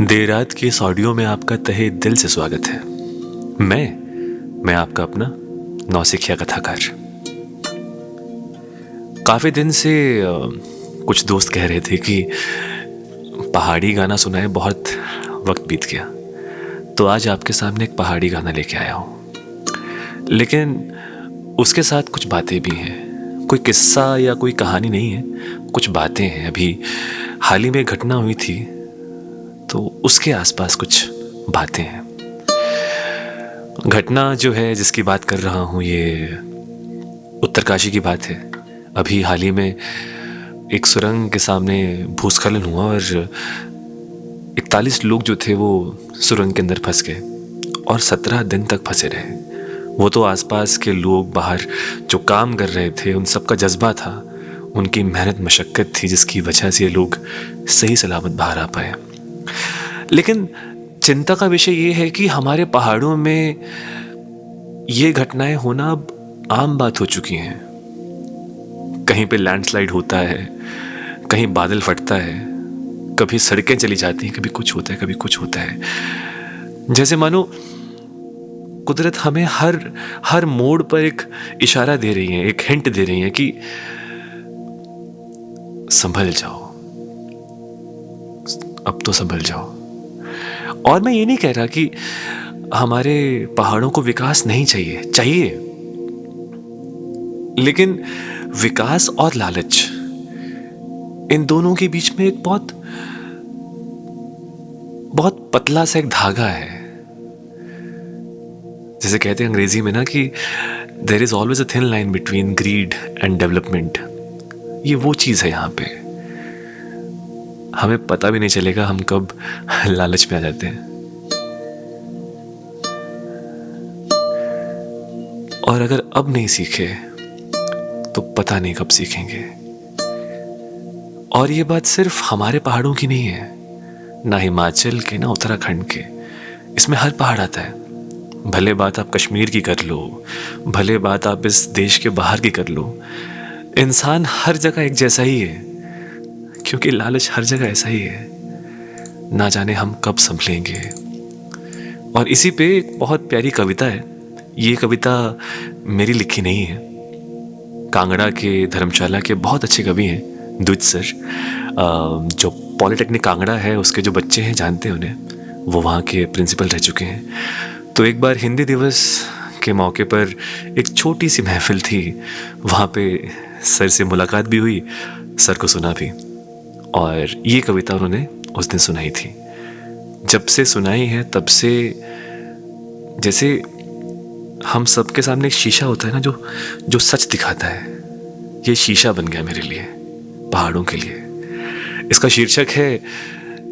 देर रात की इस ऑडियो में आपका तहे दिल से स्वागत है। मैं आपका अपना नौसिखिया कथाकार। काफी दिन से कुछ दोस्त कह रहे थे कि पहाड़ी गाना सुनाए, बहुत वक्त बीत गया। तो आज आपके सामने एक पहाड़ी गाना लेके आया हूँ, लेकिन उसके साथ कुछ बातें भी हैं। कोई किस्सा या कोई कहानी नहीं है, कुछ बातें हैं। अभी हाल ही में घटना हुई थी, तो उसके आसपास कुछ बातें हैं। घटना जो है जिसकी बात कर रहा हूँ, ये उत्तरकाशी की बात है। अभी हाल ही में एक सुरंग के सामने भूस्खलन हुआ और 41 लोग जो थे वो सुरंग के अंदर फंस गए और 17 दिन तक फंसे रहे। वो तो आसपास के लोग, बाहर जो काम कर रहे थे, उन सब का जज्बा था, उनकी मेहनत मशक्कत थी, जिसकी वजह से ये लोग सही सलामत बाहर आ पाए। लेकिन चिंता का विषय ये है कि हमारे पहाड़ों में ये घटनाएं होना अब आम बात हो चुकी हैं। कहीं पे लैंडस्लाइड होता है, कहीं बादल फटता है, कभी सड़कें चली जाती हैं, कभी कुछ होता है, कभी कुछ होता है। जैसे मानो कुदरत हमें हर मोड़ पर एक इशारा दे रही है, एक हिंट दे रही है कि संभल जाओ, अब तो संभल जाओ। और मैं ये नहीं कह रहा कि हमारे पहाड़ों को विकास नहीं चाहिए, लेकिन विकास और लालच, इन दोनों के बीच में एक बहुत बहुत पतला सा एक धागा है। जैसे कहते हैं अंग्रेजी में ना कि there is always a thin line between greed and development. ये वो चीज है यहाँ पे। हमें पता भी नहीं चलेगा हम कब लालच में आ जाते हैं, और अगर अब नहीं सीखे तो पता नहीं कब सीखेंगे। और ये बात सिर्फ हमारे पहाड़ों की नहीं है, ना हिमाचल के, ना उत्तराखंड के, इसमें हर पहाड़ आता है। भले बात आप कश्मीर की कर लो, भले बात आप इस देश के बाहर की कर लो, इंसान हर जगह एक जैसा ही है, क्योंकि लालच हर जगह ऐसा ही है। ना जाने हम कब संभलेंगे। और इसी पे एक बहुत प्यारी कविता है। ये कविता मेरी लिखी नहीं है, कांगड़ा के, धर्मशाला के बहुत अच्छे कवि हैं द्विज सर, जो पॉलिटेक्निक कांगड़ा है उसके जो बच्चे हैं जानते हैं उन्हें, वो वहाँ के प्रिंसिपल रह चुके हैं। तो एक बार हिंदी दिवस के मौके पर एक छोटी सी महफिल थी, वहाँ पे सर से मुलाकात भी हुई, सर को सुना भी, और ये कविता उन्होंने उस दिन सुनाई थी। जब से सुनाई है तब से जैसे हम सबके सामने एक शीशा होता है ना, जो सच दिखाता है, ये शीशा बन गया मेरे लिए, पहाड़ों के लिए। इसका शीर्षक है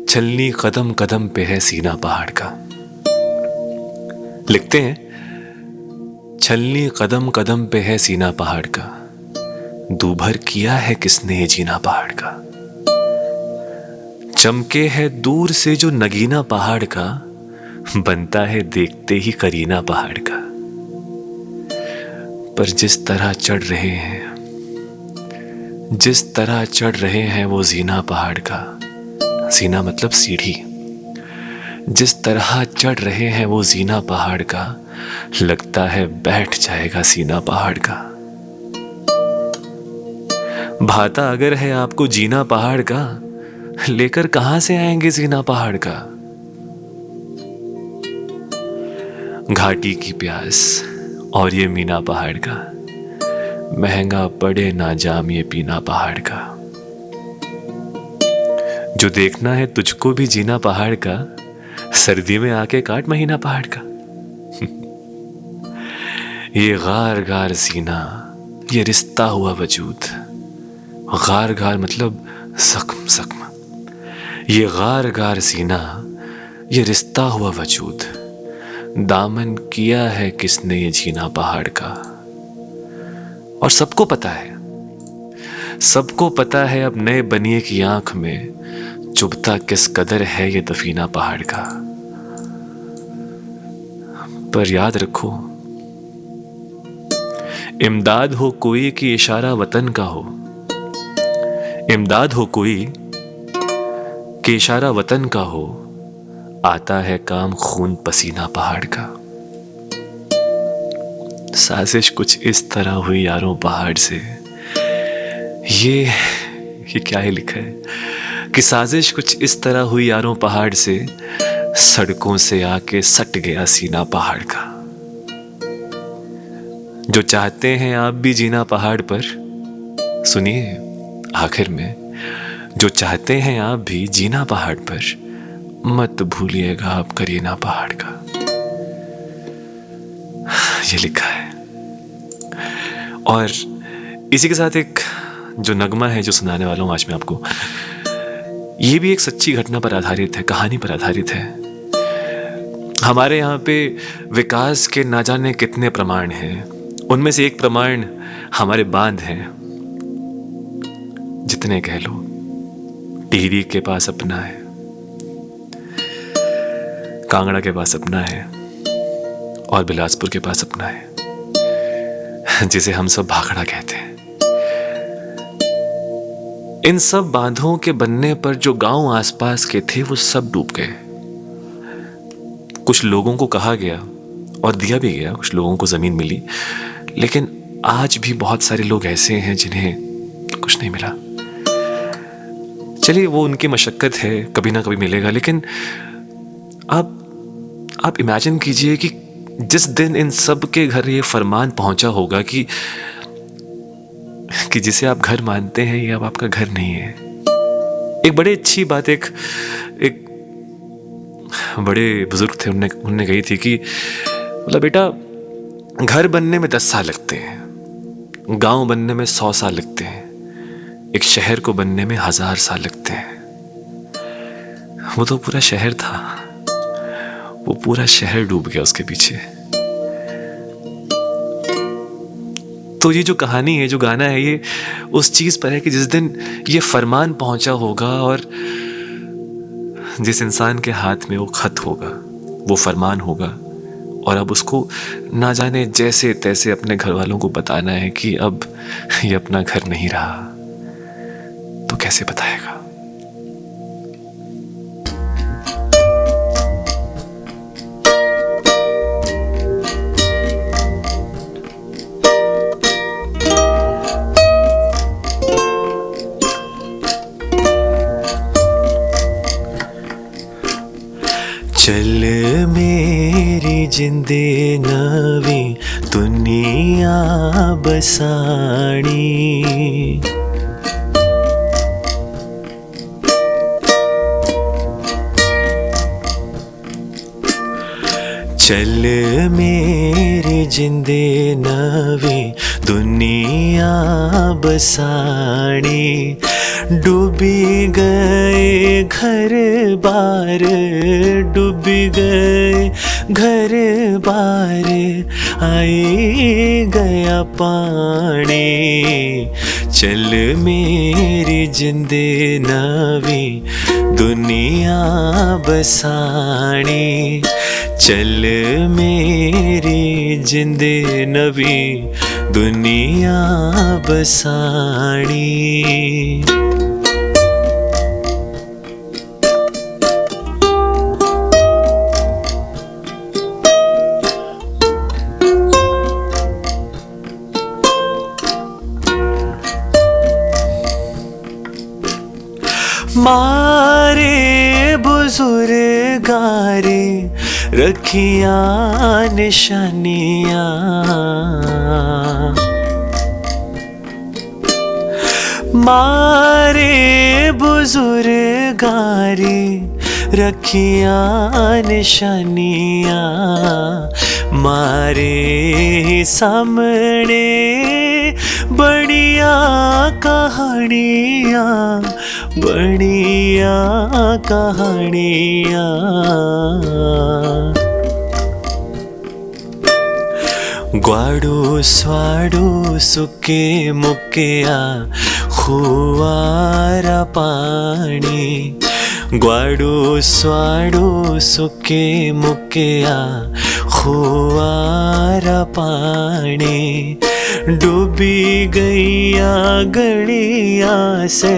छलनी कदम कदम पे है सीना पहाड़ का। लिखते हैं, छलनी कदम कदम पे है सीना पहाड़ का, दूभर किया है किसने ये जीना पहाड़ का। चमके है दूर से जो नगीना पहाड़ का, बनता है देखते ही करीना पहाड़ का। पर जिस तरह चढ़ रहे हैं वो जीना पहाड़ का, जीना मतलब सीढ़ी, जिस तरह चढ़ रहे हैं वो जीना पहाड़ का, लगता है बैठ जाएगा सीना पहाड़ का। भाता अगर है आपको जीना पहाड़ का, लेकर कहां से आएंगे जीना पहाड़ का। घाटी की प्यास और ये मीना पहाड़ का, महंगा पड़े ना जाम ये पीना पहाड़ का। जो देखना है तुझको भी जीना पहाड़ का, सर्दी में आके काट महीना पहाड़ का। ये गार गार सीना, ये रिश्ता हुआ वजूद, गार गार मतलब जख्म जख्म, ये गार गार सीना, ये रिश्ता हुआ वजूद, दामन किया है किसने ये जीना पहाड़ का। और सबको पता है अब नए बनिए की आंख में, चुभता किस कदर है ये दफीना पहाड़ का। पर याद रखो, इमदाद हो कोई कि इशारा वतन का हो, इमदाद हो कोई कि इशारा वतन का हो, आता है काम खून पसीना पहाड़ का। साजिश कुछ इस तरह हुई यारों पहाड़ से। ये क्या ही लिखा है कि साजिश कुछ इस तरह हुई यारों पहाड़ से, सड़कों से आके सट गया सीना पहाड़ का। जो चाहते हैं आप भी जीना पहाड़ पर, सुनिए आखिर में, जो चाहते हैं आप भी जीना पहाड़ पर, मत भूलिएगा आप करिए ना पहाड़ का। ये लिखा है। और इसी के साथ एक जो नगमा है जो सुनाने वाला हूं आज मैं आपको, ये भी एक सच्ची घटना पर आधारित है, कहानी पर आधारित है। हमारे यहाँ पे विकास के ना जाने कितने प्रमाण हैं। उनमें से एक प्रमाण हमारे बांध हैं। जितने कह लो, टिहरी के पास अपना है, कांगड़ा के पास अपना है, और बिलासपुर के पास अपना है, जिसे हम सब भाखड़ा कहते हैं। इन सब बांधों के बनने पर जो गांव आसपास के थे वो सब डूब गए। कुछ लोगों को कहा गया और दिया भी गया, कुछ लोगों को जमीन मिली, लेकिन आज भी बहुत सारे लोग ऐसे हैं जिन्हें कुछ नहीं मिला। चलिए वो उनकी मशक्कत है, कभी ना कभी मिलेगा। लेकिन आप इमेजिन कीजिए कि जिस दिन इन सब के घर ये फरमान पहुंचा होगा कि जिसे आप घर मानते हैं ये अब आपका घर नहीं है। एक बड़ी अच्छी बात एक बड़े बुजुर्ग थे, उनने कही थी कि मतलब बेटा, घर बनने में 10 साल लगते हैं, गांव बनने में 100 साल लगते हैं, एक शहर को बनने में 1000 साल लगते हैं। वो तो पूरा शहर था, वो पूरा शहर डूब गया उसके पीछे। तो ये जो कहानी है, जो गाना है, ये उस चीज पर है कि जिस दिन ये फरमान पहुंचा होगा और जिस इंसान के हाथ में वो खत होगा, वो फरमान होगा, और अब उसको ना जाने जैसे तैसे अपने घर वालों को बताना है कि अब ये अपना घर नहीं रहा, तो कैसे बताएगा? चल मेरी जिंदे नवी दुनिया बसानी, चल मेरी जिंदे नवी दुनिया बसानी। डूबी गए घर बार, डूबी गए घर बार, आई गया पानी। चल मेरी जिंदे नवी दुनिया बसानी, चल मेरी जिंदे नवी दुनिया बसानी। मारे बुजुर्गारे रखिया निशानियां, मारे बुजुर्गारे रखिया निशानियां, मारे सामने बढ़िया कहानियां, बढ़िया कहानियां। ग्वाडू स्वाडू सुके मुकिया खुआरा पानी, ग्वाडू स्वाडू सुके मुकिया खुआरा पानी। डूबी गैया गलिया से,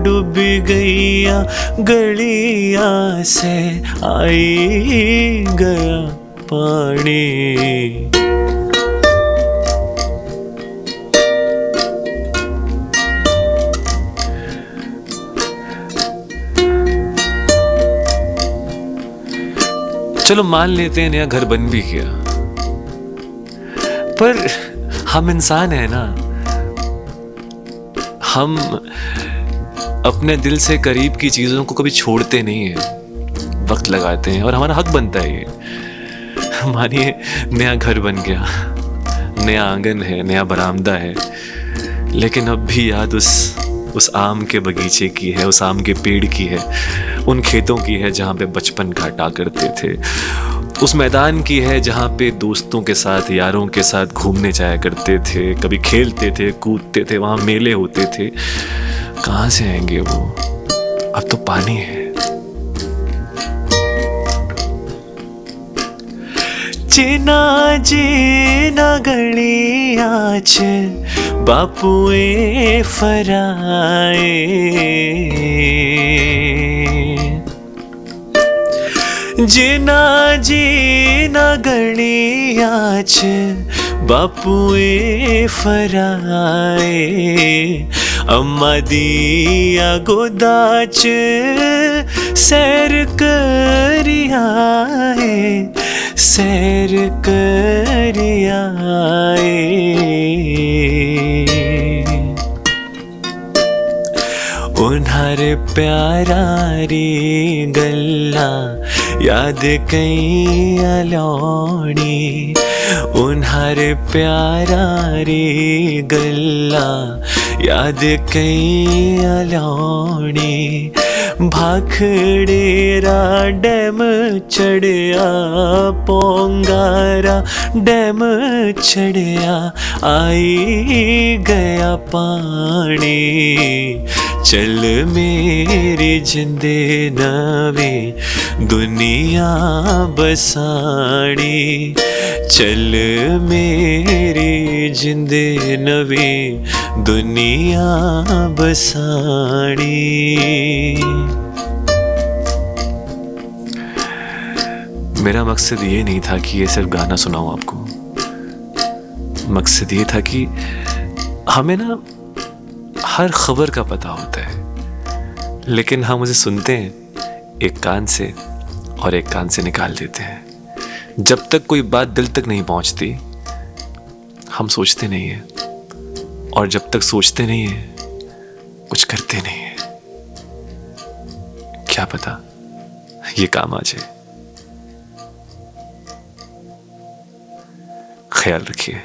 डूबी गैया गलिया से, आई गया पानी। चलो मान लेते हैं नया घर बन भी गया, पर हम इंसान हैं ना, हम अपने दिल से करीब की चीजों को कभी छोड़ते नहीं हैं, वक्त लगाते हैं और हमारा हक बनता है ये। मानिए नया घर बन गया, नया आंगन है, नया बरामदा है, लेकिन अब भी याद उस आम के बगीचे की है, उस आम के पेड़ की है, उन खेतों की है जहाँ पे बचपन काटा करते थे, उस मैदान की है जहाँ पे दोस्तों के साथ, यारों के साथ घूमने जाया करते थे, कभी खेलते थे, कूदते थे, वहाँ मेले होते थे। कहाँ से आएंगे वो? अब तो पानी है। जीना जीना गलिया च बापुए फराए, जीना जीना गलिया च बापुए फराए, अम्मा दिया गोदा च सैर करियाए, सैर करियाए। उन्हार प्यारा री गल्ला याद कई अलौनी, उन्हार प्यारा री गल्ला याद कई अलौनी। भाखड़ेरा डैम चढ़िया, पोंगारा डैम चढ़िया, आई गया पानी। चल मेरी जिंदे नवी दुनिया बसानी, चल मेरी जिंदे नवी दुनिया बसानी। मेरा मकसद ये नहीं था कि ये सिर्फ गाना सुनाऊं आपको, मकसद ये था कि हमें ना हर खबर का पता होता है, लेकिन हम उसे सुनते हैं एक कान से और एक कान से निकाल देते हैं। जब तक कोई बात दिल तक नहीं पहुंचती हम सोचते नहीं हैं, और जब तक सोचते नहीं हैं कुछ करते नहीं हैं। क्या पता ये काम आ जाए। ख्याल रखिए।